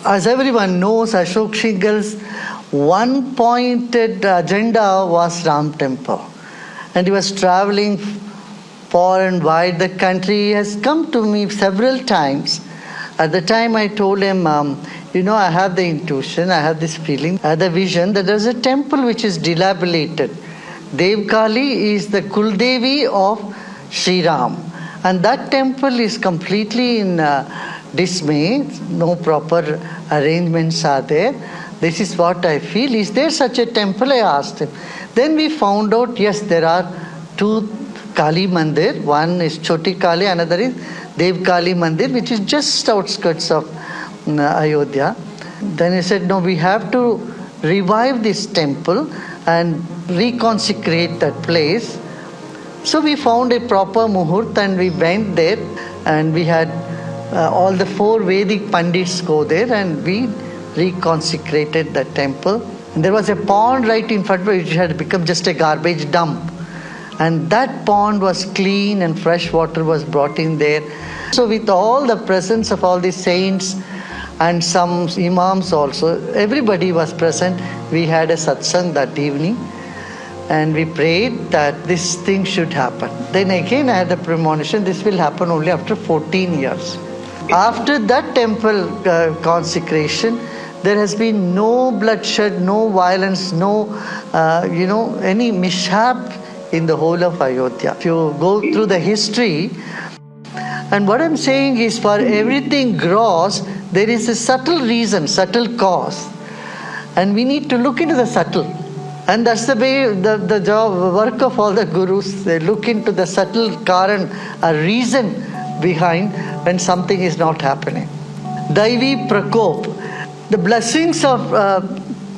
As everyone knows, Ashok Shingal's one pointed agenda was Ram Temple. And he was traveling far and wide the country. He has come to me several times. At the time I told him, I have the intuition, I have this feeling, I have the vision that there's a temple which is dilapidated. Devkali is the Kuldevi of Sri Ram. And that temple is completely in dismay. No proper arrangements are there. This is what I feel. Is there such a temple? I asked him. Then we found out, yes, there are two Kali Mandir. One is Choti Kali, another is Dev Kali Mandir, which is just outskirts of Ayodhya. Then he said, no, we have to revive this temple and reconsecrate that place. So we found a proper muhurt and we went there, and we had all the 4 Vedic Pandits go there, and we reconsecrated the temple. And there was a pond right in front of it which had become just a garbage dump. And that pond was clean and fresh water was brought in there. So with all the presence of all the saints and some imams also, everybody was present. We had a satsang that evening. And we prayed that this thing should happen. Then again I had the premonition, this will happen only after 14 years. After that temple consecration, there has been no bloodshed, no violence, no, any mishap in the whole of Ayodhya. If you go through the history, and what I'm saying is for everything gross, there is a subtle reason, subtle cause. And we need to look into the subtle. And that's the way, the job, work of all the gurus. They look into the subtle karan, a reason behind when something is not happening. Daivi Prakop. The blessings of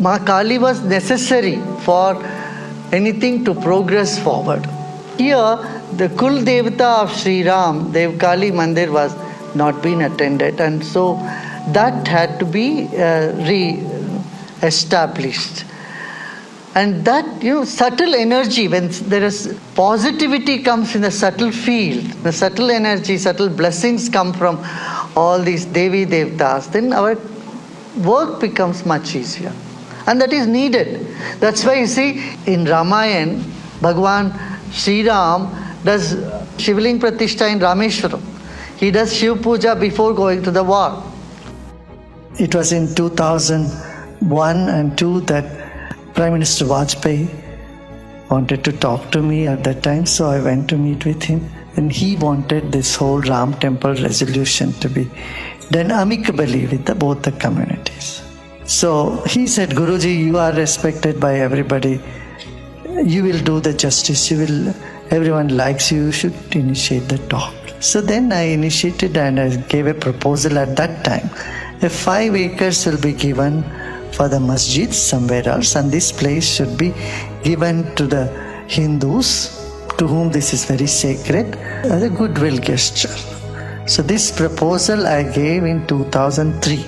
Ma Kali was necessary for anything to progress forward. Here, the Kul Devata of Sri Ram, Dev Kali Mandir, was not being attended, and so that had to be re-established. And that, subtle energy, when there is positivity comes in the subtle field, the subtle energy, subtle blessings come from all these Devi Devtas, then our work becomes much easier. And that is needed. That's why you see in Ramayana, Bhagavan Sri Ram does Shivling Pratishtha in Rameshwaram. He does Shiv Puja before going to the war. It was in 2001 and 2 that Prime Minister Vajpayee wanted to talk to me at that time, so I went to meet with him. And he wanted this whole Ram temple resolution to be done amicably with both the communities. So he said, Guruji, you are respected by everybody. You will do the justice. Everyone likes you. You should initiate the talk. So then I initiated and I gave a proposal at that time. 5 acres will be given for the masjid somewhere else, and this place should be given to the Hindus, to whom this is very sacred, as a goodwill gesture. So this proposal I gave in 2003.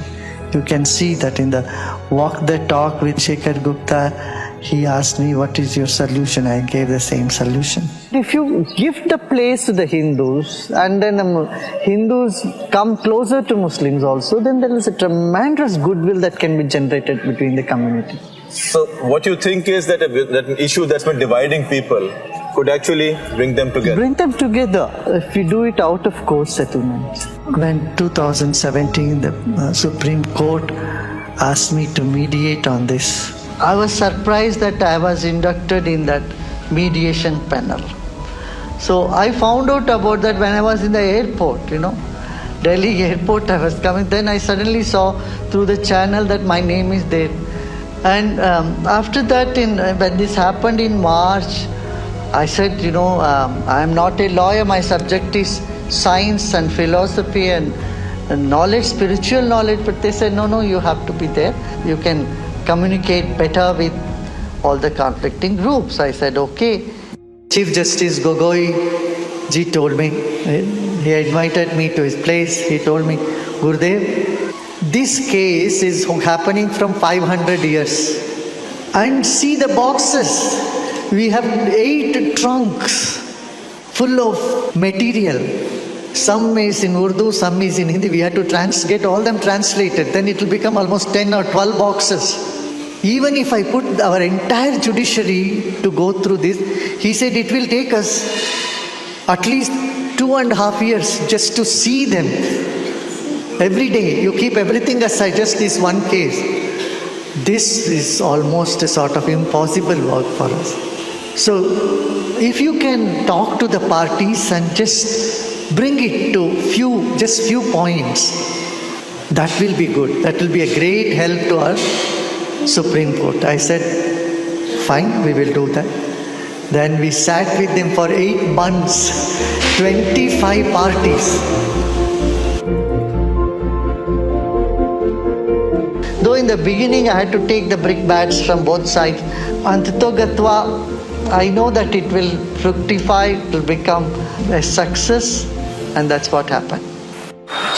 You can see that in the walk the talk with Shekhar Gupta, he asked me, what is your solution? I gave the same solution. If you give the place to the Hindus, and then the Hindus come closer to Muslims also, then there is a tremendous goodwill that can be generated between the community. So what you think is that an issue that's been dividing people could actually bring them together? Bring them together if we do it out of court settlement. When 2017 the Supreme Court asked me to mediate on this, I was surprised that I was inducted in that mediation panel. So I found out about that when I was in the airport, Delhi airport I was coming. Then I suddenly saw through the channel that my name is there. And after that, when this happened in March, I said, I am not a lawyer. My subject is science and philosophy and knowledge, spiritual knowledge. But they said, no, you have to be there. You can communicate better with all the conflicting groups. I said, okay. Chief Justice Gogoi ji told me, he invited me to his place. He told me, Gurudev, this case is happening from 500 years. And see the boxes. We have 8 trunks full of material, Some is in Urdu, some is in Hindi. We had to get all them translated. Then it will become almost 10 or 12 boxes. Even if I put our entire judiciary to go through this, he said it will take us at least 2.5 years just to see them. Every day, you keep everything aside, just this one case. This is almost a sort of impossible work for us. So, if you can talk to the parties and just bring it to few points, that will be good. That will be a great help to our Supreme Court. I said, fine, we will do that. Then we sat with them for 8 months, 25 parties. Though in the beginning I had to take the brickbats from both sides, Antito Gatva, I know that it will fructify, it will become a success, and that's what happened.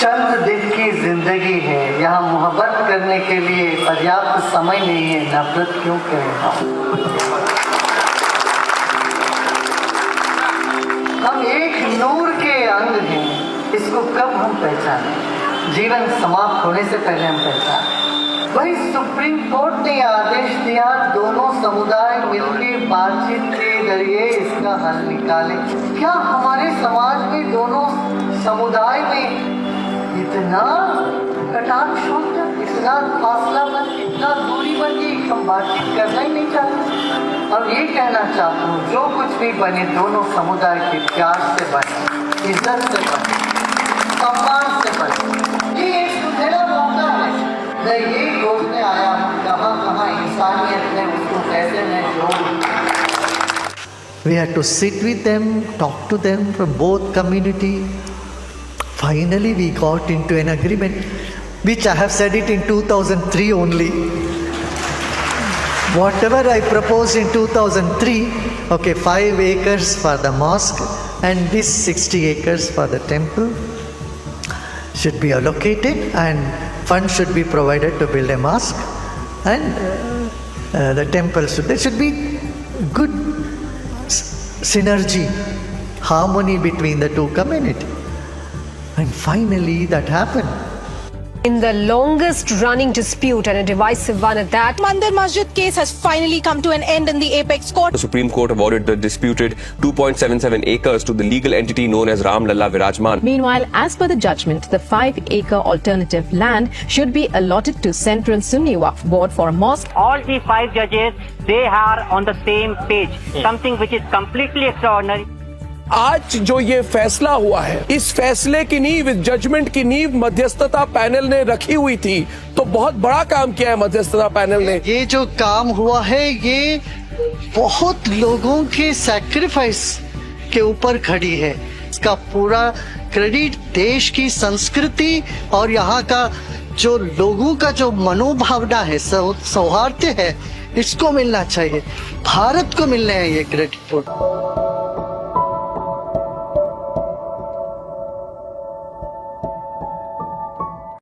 चंद दिन की जिंदगी है, यहाँ मोहब्बत करने के लिए पर्याप्त समय नहीं है, नफरत क्यों करें हम एक नूर के अंग हैं, इसको कब हम पहचानें? जीवन समाप्त होने से पहले हम पहचानें। वही सुप्रीम कोर्ट ने आदेश दिया, दोनों समुदाय मिलकर बातचीत के जरिए इसका हल निकालें। क्या हमारे समाज में दोनों समुदाय में इतना कटाक्ष होता, इतना फासला बन, इतना दूरी बन गई, हम बातचीत करना ही नहीं चाहते। और ये कहना चाहता हूँ, जो कुछ भी बने दोनों समुदाय के प्यार से बने, इज्जत से बने, सम्मान से बने। ये एक सुनहरा मौका है। मैं ये सोचने आया हूँ, कहाँ इंसानियत है, उसको कैसे मैं जोड़ूं। We had to sit with them, talk to them from both community. Finally, we got into an agreement, which I have said it in 2003 only. Whatever I proposed in 2003, okay, 5 acres for the mosque and this 60 acres for the temple should be allocated, and funds should be provided to build a mosque, and the temple there should be good synergy, harmony between the two communities. And finally that happened. In the longest running dispute and a divisive one at that, Mandir Masjid case has finally come to an end in the apex court. The Supreme Court awarded the disputed 2.77 acres to the legal entity known as Ram Lalla Virajman. Meanwhile, as per the judgment, the 5-acre alternative land should be allotted to Central Sunni Waqf Board for a mosque. All the 5 judges, they are on the same page, something which is completely extraordinary. आज जो ये फैसला हुआ है, इस फैसले की नींव, इस जजमेंट की नींव मध्यस्थता पैनल ने रखी हुई थी, तो बहुत बड़ा काम किया है मध्यस्थता पैनल ने। ये जो काम हुआ है, ये बहुत लोगों के सैक्रिफाइस के ऊपर खड़ी है। इसका पूरा क्रेडिट देश की संस्कृति और यहाँ का जो लोगों का जो मनोभावना है, सौहार्द है, इसको मिलना चाहिए। भारत को मिलना है ये क्रेडिट।